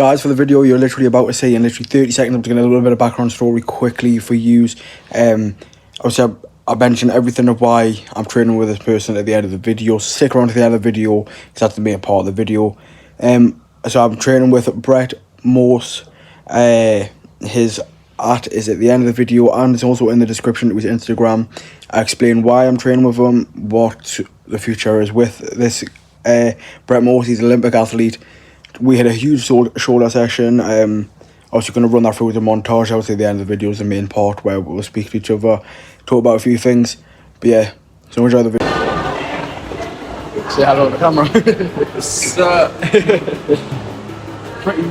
Guys, for the video you're literally about to see in literally 30 seconds, I'm just going to do a little bit of background story quickly for yous. Obviously, I mentioned everything of why I'm training with this person at the end of the video. Stick around to the end of the video, because that's the main part of the video. So I'm training with Brett Morse. His @ is at the end of the video, and it's also in the description to his Instagram. I explain why I'm training with him, what the future is with this Brett Morse. He's an Olympic athlete. We had a huge shoulder session. Obviously going to run that through the montage. Obviously the end of the video is the main part where we'll speak to each other, talk about a few things. But yeah, so enjoy the video. Say hello to the camera. Pretty.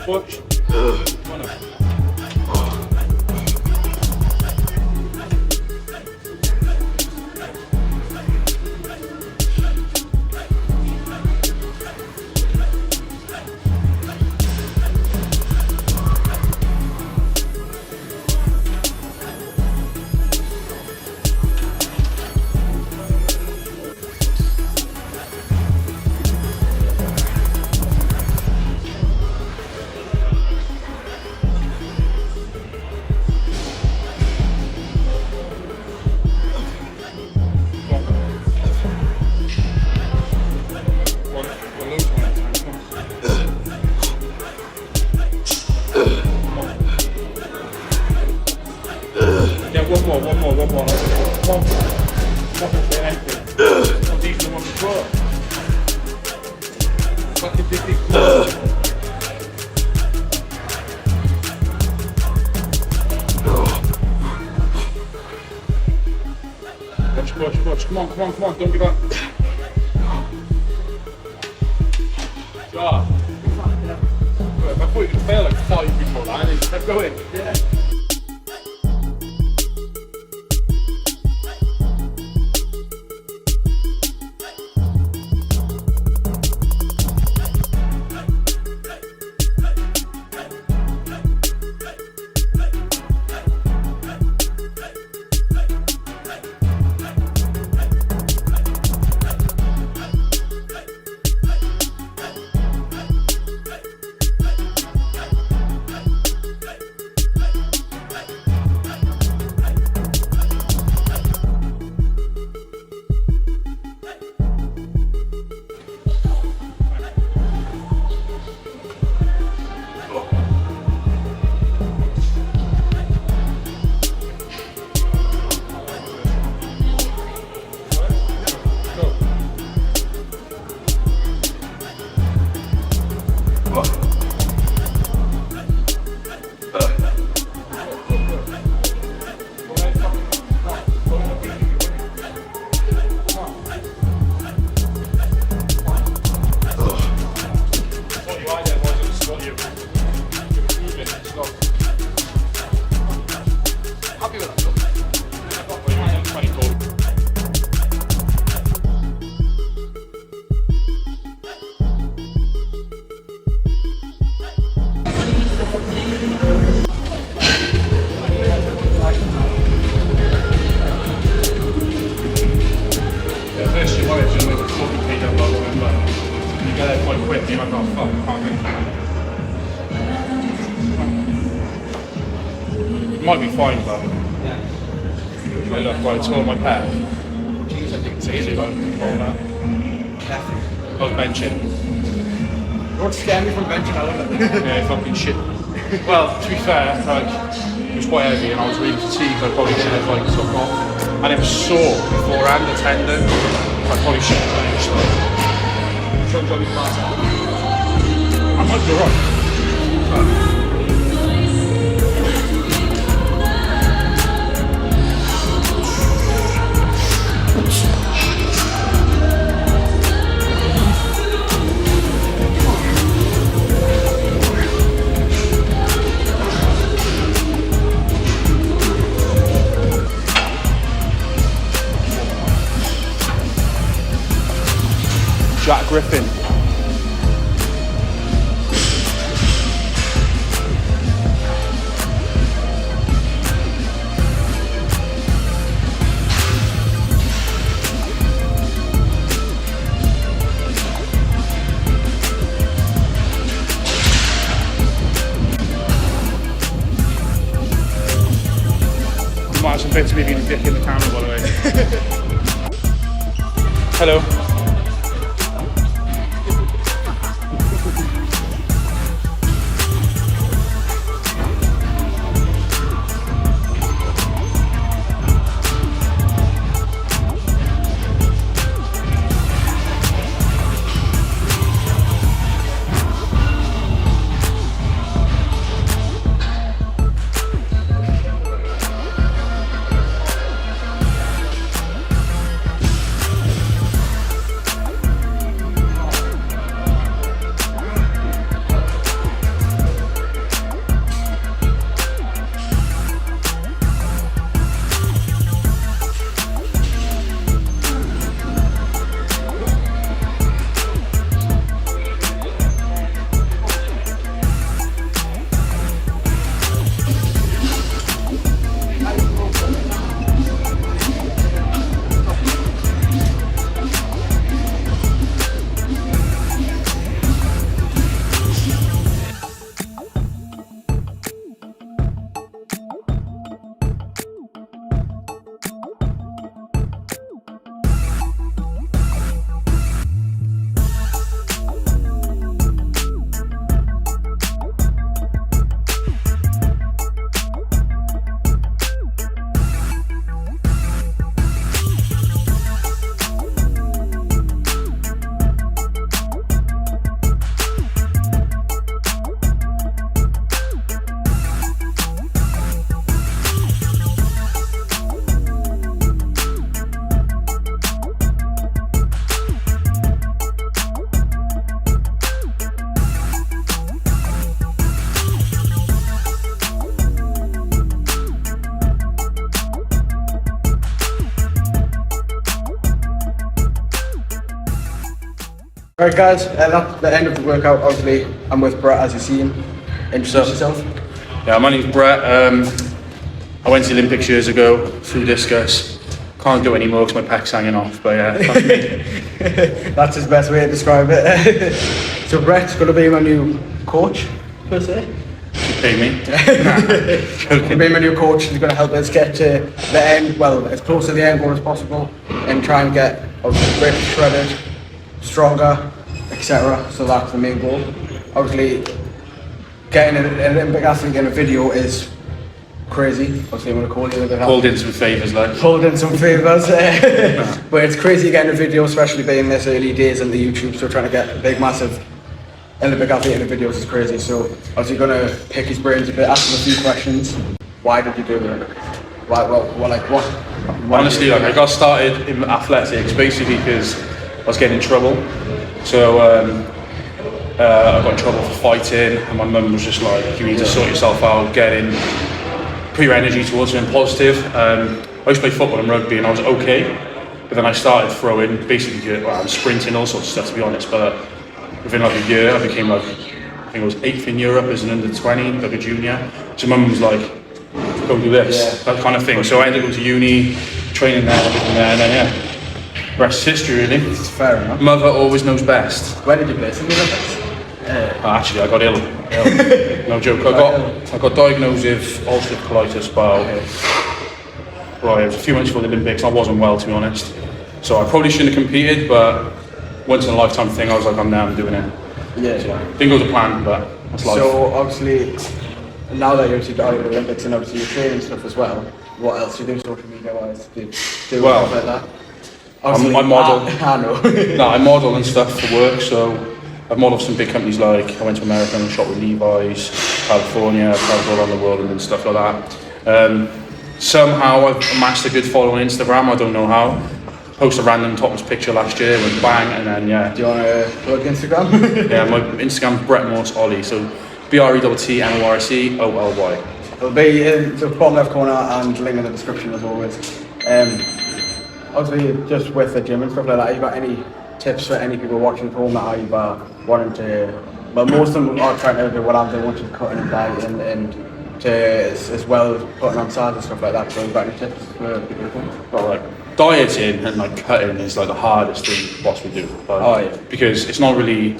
Watch. One more. One. Fucking anything. Not even the one before. Fucking big. Watch. Come on. Don't give up. God. I thought you could fail like 5 before that, and kept going. Yeah. Might be fine, but I look like I tore my pec. It's easy, like, roll that. I was benching. You want to scare me from benching, I love it. Yeah, fucking shit. Well, to be fair, like, it was quite heavy and I was really fatigued. I probably should have, like, took off. And it was sore beforehand, the tendon. I probably should have changed, like. I might be right. gripping. Might have some bits of me being a dick in the camera, by the way. Hello. Alright guys, that's the end of the workout. Obviously, I'm with Brett as you've seen. Introduce yourself. Yeah, my name's Brett. I went to the Olympics years ago, threw discus. Can't do it anymore because my pec's hanging off, but yeah, that's me. That's his best way to describe it. So Brett's going to be my new coach, per se. You pay me? He'll be my new coach. He's going to help us get to the end, well, as close to the end goal as possible, and try and get ripped, shredded, stronger, etc. So that's the main goal. Obviously, getting an Olympic athlete in a video is crazy. Obviously, I'm going to call you a bit. Pulled in some favours, like. Pulled in some favours. But it's crazy getting a video, especially being this early days in the YouTube. So trying to get a big, massive Olympic athlete in the videos is crazy. So obviously, going to pick his brains a bit, ask him a few questions. Why did you do it? Why? Well, like what? Honestly, like I got started in athletics basically because I was getting in trouble. So I got in trouble for fighting, and my mum was just like, "You need to sort yourself out, put your energy towards something positive." I used to play football and rugby, and I was okay, but then I started throwing, basically, I was sprinting, all sorts of stuff, to be honest. But within like a year, I became like, I think I was 8th in Europe as an under 20, like a junior. So mum was like, "Go do this," that kind of thing. So I ended up going to uni, training there, everything there, and then yeah, rest is history, really. It's fair enough. Mother always knows best. Where did you play? Some Olympics? Actually, I got ill. No joke. I got diagnosed with ulcerative colitis about, well, it was a few months before the Olympics. I wasn't well, to be honest. So I probably shouldn't have competed, but once in a lifetime thing, I was like, I'm doing it. Yeah. So, didn't go to plan, but that's life. So obviously, now that you're out of the Olympics and obviously you're training stuff as well, what else do you do social media wise? Do you do well, stuff like that? I model. I know. No, I model and stuff for work. So I've modeled for some big companies, like I went to America and shot with Levi's, California, traveled all around the world and stuff like that. Somehow I've amassed a good following on Instagram. I don't know how. Posted a random topless picture last year, went bang, and then yeah. Do you want to plug Instagram? Yeah, my Instagram's Brett Morse Ollie. So BRETTMORSE OLY. It'll be in the bottom left corner and link in the description as always. Obviously, just with the gym and stuff like that, you got any tips for any people watching at home that are either wanting to, but most of them are trying to do what I'm doing, wanting to cut and dieting and to as well as putting on size and stuff like that. So you've got any tips for people? Well, like dieting and like cutting is like the hardest thing possibly to do. Like, because it's not really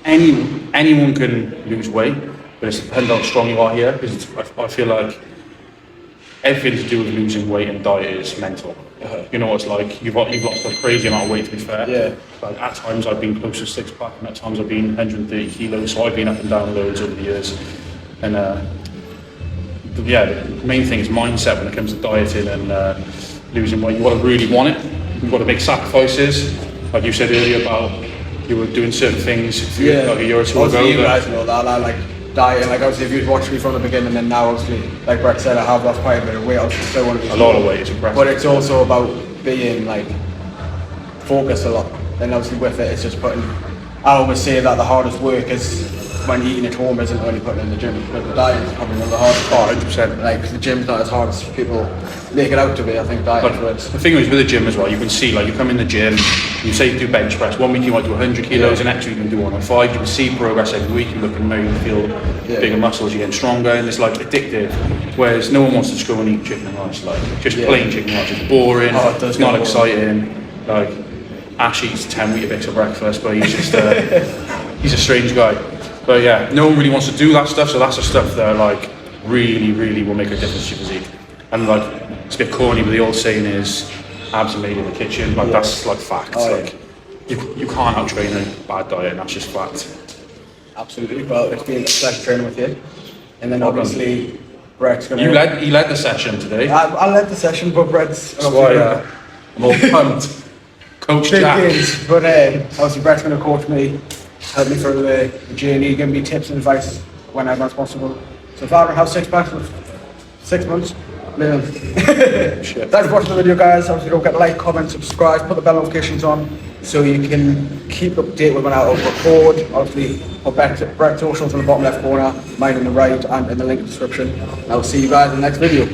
anyone can lose weight, but it depends how strong you are here. Because I feel like everything to do with losing weight and diet is mental. You know what it's like. You've lost a crazy amount of weight, to be fair. Yeah. Like at times I've been close to 6-pack, and at times I've been 130 kilos. So I've been up and down loads over the years. And the main thing is mindset when it comes to dieting and losing weight. You got to really want it. You've got to make sacrifices. Like you said earlier about you were doing certain things like a year or two ago. You guys know that. I like dieting. Like obviously, if you've watched me from the beginning, and now obviously, like Brett said, I have lost quite a bit of weight. Obviously, still want to be a lot of weight. It's impressive. But it's also about being like focused a lot. And obviously, with it, it's just putting. I always say that the hardest work is when eating at home isn't when you're putting in the gym. But the diet is probably one of the hardest part. 100%. Like the gym's not as hard as people make it out to be. I think diet is. The thing is with the gym as well, you can see like you come in the gym, you say you do bench press. 1 week you might do 100 kilos, and next week you can do 105. You can see progress every week. You're looking maybe feel bigger muscles, you're getting stronger, and it's like addictive. Whereas no one wants to just go and eat chicken rice, like just plain chicken rice. It's boring. It's not exciting. Like Ash eats 10 Weetabix for breakfast, but he's just he's a strange guy. But yeah, no one really wants to do that stuff, so that's the stuff that like really will make a difference to your physique. And like it's a bit corny, but the old saying is abs are made in the kitchen. Like that's like fact. Like you can't outtrain a bad diet, and that's just fact. Absolutely. Well, it's been a pleasure training with you. And then obviously Brett's gonna. He led the session today. I led the session, but Brett's. That's why I'm all pumped. Coach big Jack. games, but obviously Brett's going to coach me, help me through the journey, give me tips and advice whenever it's possible. So if I don't have 6 packs in 6 months, live. Thanks for watching the video, guys. Obviously don't forget to like, comment, subscribe, put the bell notifications on so you can keep up to date with when I record. Obviously put Brett's socials in the bottom left corner, mine in the right, and in the link description. I'll see you guys in the next video.